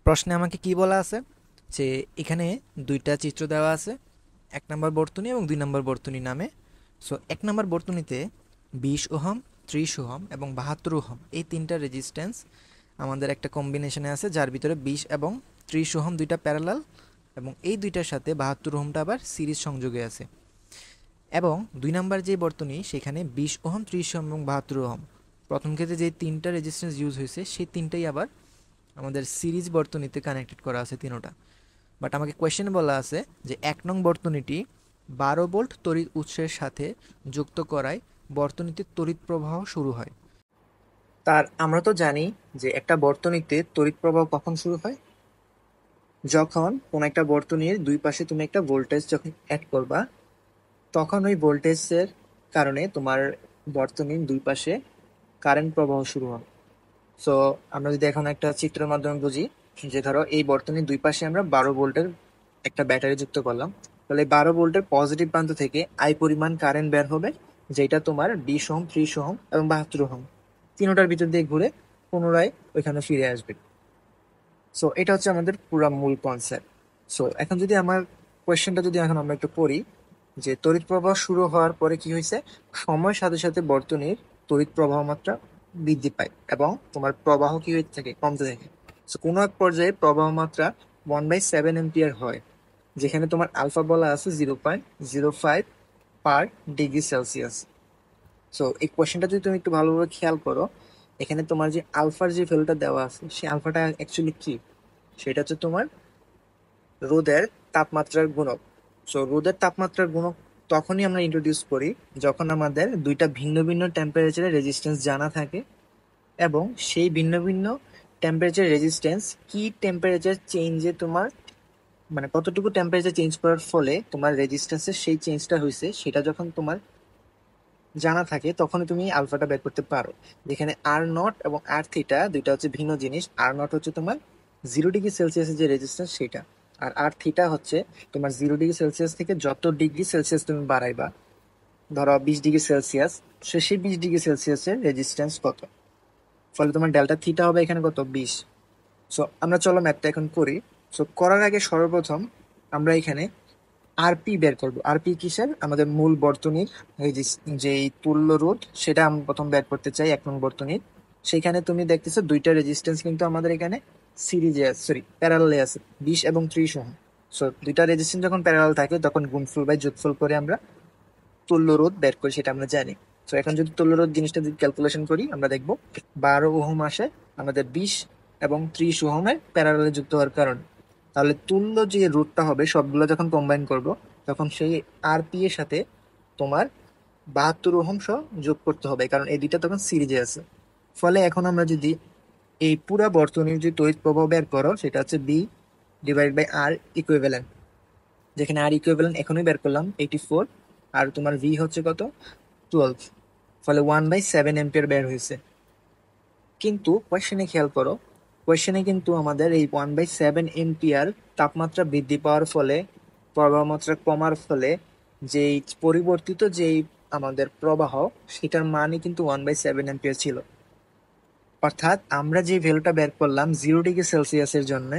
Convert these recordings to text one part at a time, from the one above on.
প্রশ্নে আমাকে কি বলা আছে যে এখানে দুইটা চিত্র দেওয়া আছে, 1 নম্বর বর্তনী এবং 2 নম্বর বর্তনী নামে। সো 1 নম্বর বর্তনীতে 20 ওহম, 30 ওহম এবং 72 ওহম এই তিনটা রেজিস্ট্যান্স আমাদের একটা কম্বিনেশনে আছে, যার ভিতরে 20 এবং 30 ওহম দুইটা প্যারালাল এবং এই দুইটার সাথে 72 ওহমটা আবার সিরিজ সংযোগে আছে। এবং 2 নম্বর যে বর্তনী সেখানে 20 ওহম, 30 ওহম এবং 72 ওহম প্রথম ক্ষেত্রে যে তিনটা রেজিস্ট্যান্স ইউজ হয়েছে সেই তিনটাই আবার আমাদের সিরিজ বর্তনীতে কানেক্টেড করা আছে তিনোটা। বাট আমাকে কোয়েশ্চেনে বলা আছে যে 1 নং বর্তনীটি 12 ভোল্ট তড়িৎ উৎসের সাথে যুক্ত করায় বর্তনীতে তড়িৎ প্রবাহ শুরু হয়। তার আমরা তো জানি যে একটা বর্তনীতে তড়িৎ প্রবাহ কখন শুরু হয়, যখন কোন একটা বর্তনীর দুই পাশে তুমি একটা ভোল্টেজ যখন অ্যাড করবা, তখন ওই ভোল্টেজের কারণে তোমার বর্তনীর দুই পাশে কারেন্ট প্রবাহ শুরু হয়। সো আমরা যদি এখন একটা চিত্রের মাধ্যমে বুঝি, যে ধরো এই বর্তনীর দুই পাশে আমরা 12 ভোল্টের একটা ব্যাটারি যুক্ত করলাম, তাহলে 12 ভোল্টের পজিটিভ প্রান্ত থেকে আই পরিমাণ কারেন্ট বের হবে, যেটা তোমার 20 ওহম, 30 ওহম এবং 72 ওহম তিনোটার ভিতর দিয়ে ঘুরে পুনরায় ওইখানে ফিরে আসবে। সো এটা হচ্ছে আমাদের পুরা মূল কনসেপ্ট। সো এখন যদি আমার কোয়েশ্চেনটা যদি এখন আমরা একটু পড়ি, যে তড়িৎ প্রবাহ শুরু হওয়ার পরে কি হয়েছে, সময়ের সাথে সাথে বর্তনীর তড়িৎ প্রবাহ মাত্রা বৃদ্ধি পায় এবং তোমার প্রবাহ কি হতে থাকে, কমতে থাকে। সো কোনো এক পর্যায়ে প্রবাহ মাত্রা 1/7 এম্পিয়ার হয়, যেখানে তোমার আলফা বলা আছে 0.05 পার ডিগ্রি সেলসিয়াস। সো এই কোয়েশ্চেনটা যদি তুমি একটু ভালোভাবে খেয়াল করো, এখানে তোমার যে আলফার যে ভ্যালুটা দেওয়া আছে, সেই আলফাটা অ্যাকচুয়ালি কি, সেটা হচ্ছে তোমার রোদের তাপমাত্রার গুণক। সো রোদের তাপমাত্রার গুণক তখনই আমরা ইন্ট্রোডিউস করি যখন আমাদের দুইটা ভিন্ন ভিন্ন টেম্পারেচারের রেজিস্ট্যান্স জানা থাকে, এবং সেই ভিন্ন ভিন্ন টেম্পারেচার রেজিস্ট্যান্স কি টেম্পারেচার চেঞ্জে তোমার, মানে কতটুকু টেম্পারেচার চেঞ্জ করার ফলে তোমার রেজিস্ট্যান্সের সেই চেঞ্জটা হয়েছে, সেটা যখন তোমার জানা থাকে তখনই তুমি আলফাটা বের করতে পারো। যেখানে আর নট এবং আর থিটা দুইটা হচ্ছে ভিন্ন জিনিস। আর নট হচ্ছে তোমার 0 ডিগ্রি সেলসিয়াসের যে রেজিস্ট্যান্স সেটা, আর আর থিটা হচ্ছে তোমার 0 ডিগ্রি সেলসিয়াস থেকে যত ডিগ্রি সেলসিয়াস তুমি বাড়াইবা, ধরো 20 ডিগ্রি সেলসিয়াস, সেই 20 ডিগ্রি সেলসিয়াসের রেজিস্ট্যান্স কত, ফলে তোমার ডেল্টা থিটা হবে এখানে কত, 20। সো আমরা চলো ম্যাথটা এখন করি। সো করার আগে সর্বপ্রথম আমরা এখানে আরপি বের করবো। আরপি কিসের, আমাদের মূল বর্তনীর এই যে তুল্য রোধ, সেটা আমি প্রথম বের করতে চাই 1 নং বর্তনীর। সেখানে তুমি দেখতেছো দুইটা রেজিস্ট্যান্স কিন্তু আমাদের এখানে সিরিজে আছে, সরি প্যারালালে আছে, 20 এবং 30 ওহম। সো দুইটা রেজিস্ট্যান্স যখন প্যারালাল থাকে তখন গুণফল বাই যোগফল করে আমরা তুল্য রোধ বের করি, সেটা আমরা জানি। তো এখন যদি তুল্য রোধ জিনিসটা যদি ক্যালকুলেশন করি, আমরা দেখবো 12 ওহম আসে আমাদের 20 এবং 30 ওহমের প্যারালালে যুক্ত হওয়ার কারণে। তাহলে তুল্য যে রোধটা হবে সবগুলো যখন কম্বাইন করব, তখন সেই আরপি এর সাথে তোমার 72 ওহম সহ যোগ করতে হবে, কারণ এই দুইটা তখন সিরিজে আছে। ফলে এখন আমরা যদি এই পুরা বর্তনীর যে তড়িৎ প্রবাহ বের করো, সেটা হচ্ছে B divide by R equivalent, যেখানে আর ইকুইভ্যালেন্ট এখনই বের করলাম 84, আর তোমার ভি হচ্ছে কত, 12। ফলে 1/7 এম্পিয়ার বের হয়েছে। কিন্তু কোয়েশ্চেনে খেয়াল করো, কোয়েশ্চেনে কিন্তু আমাদের এই 1/7 এম্পিয়ার তাপমাত্রা বৃদ্ধি পাওয়ার ফলে, প্রবাহ মাত্রা কমার ফলে যেই পরিবর্তিত যেই আমাদের প্রবাহ, সেটার মানই কিন্তু 1/7 এম্পিয়ার ছিল। অর্থাৎ আমরা যে ভ্যালুটা বের করলাম 0 ডিগ্রি সেলসিয়াসের জন্য,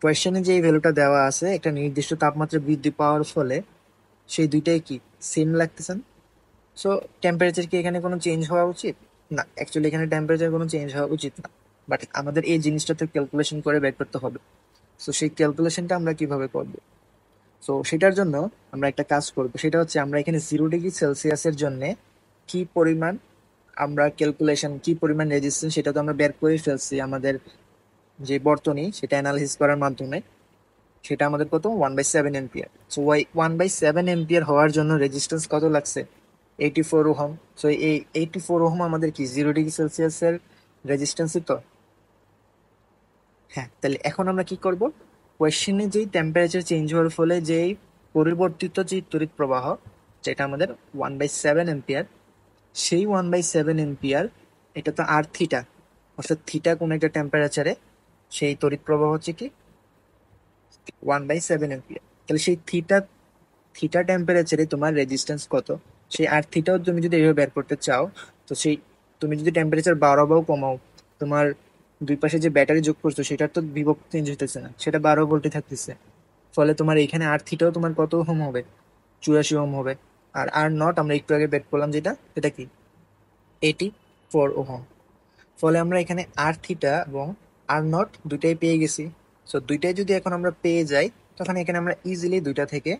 কোয়েশ্চেনে যে ভ্যালুটা দেওয়া আছে একটা নির্দিষ্ট তাপমাত্রা বৃদ্ধি পাওয়ার ফলে, সেই দুইটাই কি সেম লাগতেছে। সো টেম্পারেচার কি এখানে কোনো চেঞ্জ হওয়া উচিত? না, অ্যাকচুয়ালি এখানে টেম্পারেচার কোনো চেঞ্জ হওয়া উচিত না। বাট আমাদের এই জিনিসটা তো ক্যালকুলেশন করে বের করতে হবে। সো সেই ক্যালকুলেশনটা আমরা কিভাবে করব? সো সেটার জন্য আমরা একটা কাজ করব, সেটা হচ্ছে আমরা এখানে 0 ডিগ্রি সেলসিয়াসের জন্য কি পরিমাণ আমরা ক্যালকুলেশন, কি পরিমাণ রেজিস্ট্যান্স, সেটা তো আমরা বের করে ফেলছি আমাদের যে বর্তনী, সেটা অ্যানালাইসিস করার মাধ্যমে। সেটা আমাদের কত, 1/7 এম্পিয়ার। সো 1/7 এম্পিয়ার হওয়ার জন্য রেজিস্ট্যান্স কত লাগছে, 84 ওহম। সো এই 84 ওহম আমাদের কি 0 ডিগ্রি সেলসিয়াসের রেজিস্ট্যান্সই তো। হ্যাঁ, তাহলে এখন আমরা কি করব, কোয়েশ্চেনে যেই টেম্পারেচার চেঞ্জ হওয়ার ফলে যেই পরিবর্তিত যে তড়িৎ প্রবাহ, যেটা আমাদের 1/7 এম্পিয়ার, সেই 1/7 এম্পিয়ার, এটা তো আর থিটা, অর্থাৎ থিটা কোন একটা টেম্পারেচারে সেই তড়িৎ প্রবাহ হচ্ছে কি 1/7 এম্পিয়ার। তাহলে সেই থিটা থিটা টেম্পারেচারে তোমার রেজিস্ট্যান্স কত, সেই আর থিটাও তুমি যদি এভাবে বের করতে চাও, তো সেই তুমি যদি টেম্পারেচার বাড়াও বা কমাও, তোমার দুই পাশে যে ব্যাটারি যোগ করছো সেটার তো বিভব চেঞ্জ হইতেছে না, সেটা 12 ভোল্টে থাকতেছে। ফলে তোমার এখানে আর থিটাও তোমার কত ওহম হবে? 84 ওহম হবে। আর আর নট আমরা একটু আগে বের করলাম যেটা, সেটা কি? 84 ওহম। ফলে আমরা এখানে আর থিটা এবং আর নট দুইটাই পেয়ে গেছি। সো দুইটাই যদি এখন আমরা পেয়ে যাই, তখন এখানে আমরা ইজিলি দুইটা থেকে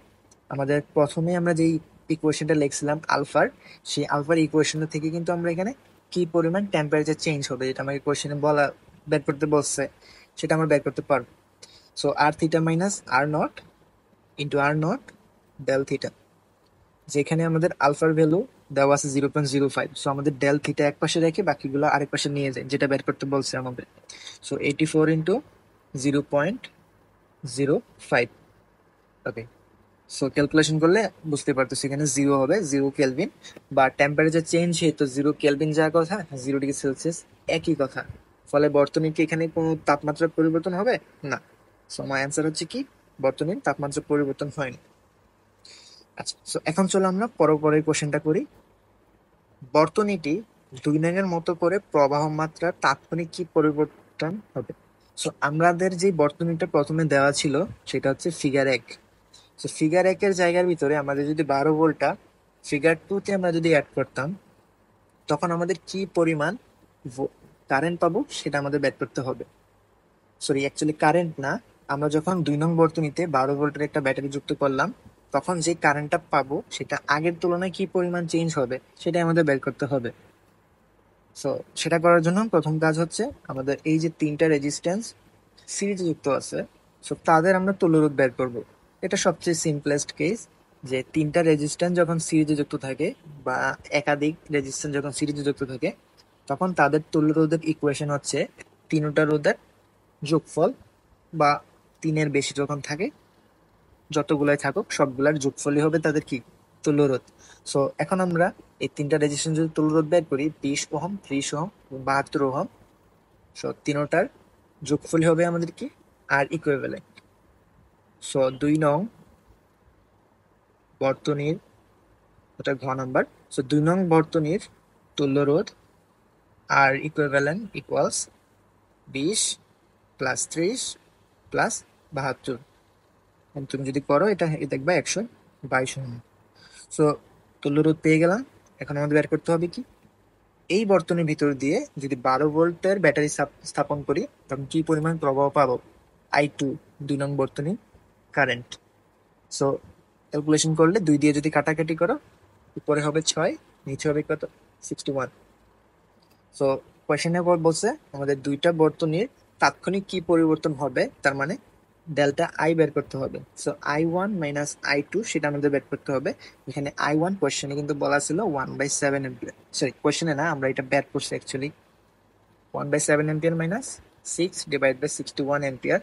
আমাদের প্রথমে আমরা যেই ইকুয়েশনটা লিখছিলাম আলফার, সেই আলফার ইকুয়েশনটা থেকে কিন্তু আমরা এখানে কি পরিমাণ টেম্পারেচার চেঞ্জ হবে, যেটা আমাকে কোয়েশনে বলা বের করতে বলছে, সেটা আমরা বের করতে পারবো। So R theta minus R naught into R naught del theta, যেখানে আমাদের আলফার ভ্যালু দেওয়া আছে 0.05। সো আমাদের ডেল থিটা এক পাশে রেখে বাকিগুলো আরেক পাশে নিয়ে যায়, যেটা বের করতে বলছে আমাদের। So 84 into 0.05। ওকে, সো ক্যালকুলেশন করলে বুঝতে পারতেছি এখানে 0 হবে, 0 কেলভিন। বা টেম্পারেচার চেঞ্জ তো 0 কেলভিন যা কথা, 0 ডিগ্রি সেলসিয়াস একই কথা। ফলে বর্তনীর কি এখানে কোনো তাপমাত্রার পরিবর্তন হবে? না। সো আমার অ্যান্সার হচ্ছে কি, বর্তনীর তাপমাত্রা পরিবর্তন হয়নি। আচ্ছা, সো এখন চলো আমরা পরের কোশ্চেনটা করি। বর্তনীটি দুই নঙের মতো করে প্রবাহ মাত্রার তাৎক্ষণিক কি পরিবর্তন হবে? সো আমাদের যে বর্তনীটা প্রথমে দেওয়া ছিল সেটা হচ্ছে ফিগার 1। তো ফিগার 1-এর জায়গার ভিতরে আমাদের যদি 12 ভোল্টটা ফিগার 2-তে আমরা যদি অ্যাড করতাম, তখন আমাদের কি পরিমাণ কারেন্ট পাবো সেটা আমাদের বের করতে হবে। সরি, অ্যাকচুয়ালি কারেন্ট না, আমরা যখন 2 নং বর্তনীতে 12 ভোল্টের একটা ব্যাটারি যুক্ত করলাম, তখন যে কারেন্টটা পাবো সেটা আগের তুলনায় কি পরিমাণ চেঞ্জ হবে সেটাই আমাদের বের করতে হবে। সো সেটা করার জন্য প্রথম কাজ হচ্ছে আমাদের এই যে 3টা রেজিস্ট্যান্স সিরিজে যুক্ত আছে, সো তাদের আমরা তুল্যরোধ বের করব। এটা সবচেয়ে সিম্পলেস্ট কেস, যে 3টা রেজিস্ট্যান্স যখন সিরিজে যুক্ত থাকে বা একাধিক রেজিস্ট্যান্স যখন সিরিজে যুক্ত থাকে, তখন তাদের তুল্যরোধের ইকুয়েশন হচ্ছে তিনটা রোধের যোগফল, বা 3-এর বেশি যখন থাকে, যতগুলাই থাকুক সবগুলার যোগফলই হবে তাদের কি, তুল্যরোধ। সো এখন আমরা এই 3টা রেজিস্ট্যান্স যদি তুল্যরোধ বের করি, 20 ওহম, 30 ওহম এবং 72 ওহম, সো তিনোটার যোগফলই হবে আমাদের কি, আর ইকুইভ্যালেন্ট। সো 2 নং বর্তনীর, ওটা ঘ নাম্বার। সো 2 নং বর্তনীর তুল্যরোধ আর ইকুইভ্যালেন্ট ইকুয়ালস 20 প্লাস 30 প্লাস 72। তুমি যদি করো এটা দেখবা 122 ওহম। সো তুল্যরোধ পেয়ে গেলাম। এখন আমাদের বের করতে হবে কি, এই বর্তনীর ভিতর দিয়ে যদি 12 ভোল্টের ব্যাটারি স্থাপন করি, তখন কি পরিমাণ প্রবাহ পাবো? I2, 2 নং বর্তনী কারেন্ট। সো ক্যালকুলেশন করলে 2 দিয়ে যদি কাটাকাটি করো, উপরে হবে 6, নিচে হবে কত, 61। সো কোয়েশ্চেনে বলছে আমাদের দুইটা বর্তনীর তাৎক্ষণিক কি পরিবর্তন হবে, তার মানে ডেল্টা আই বের করতে হবে। সো I1 মাইনাস I2 সেটা আমাদের বের করতে হবে। এখানে I1 কোয়েশ্চেনে কিন্তু বলা ছিল 1/7 এম্পিয়ার, সরি কোয়েশ্চেনে না, আমরা এটা বের করছি actually. 1/7 ampere minus 6/61 ampere.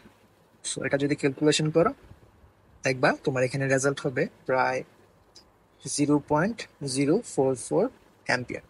So এটা যদি ক্যালকুলেশন করো, দেখবা তোমার এখানে রেজাল্ট হবে প্রায় 0.044 অ্যাম্পিয়ার।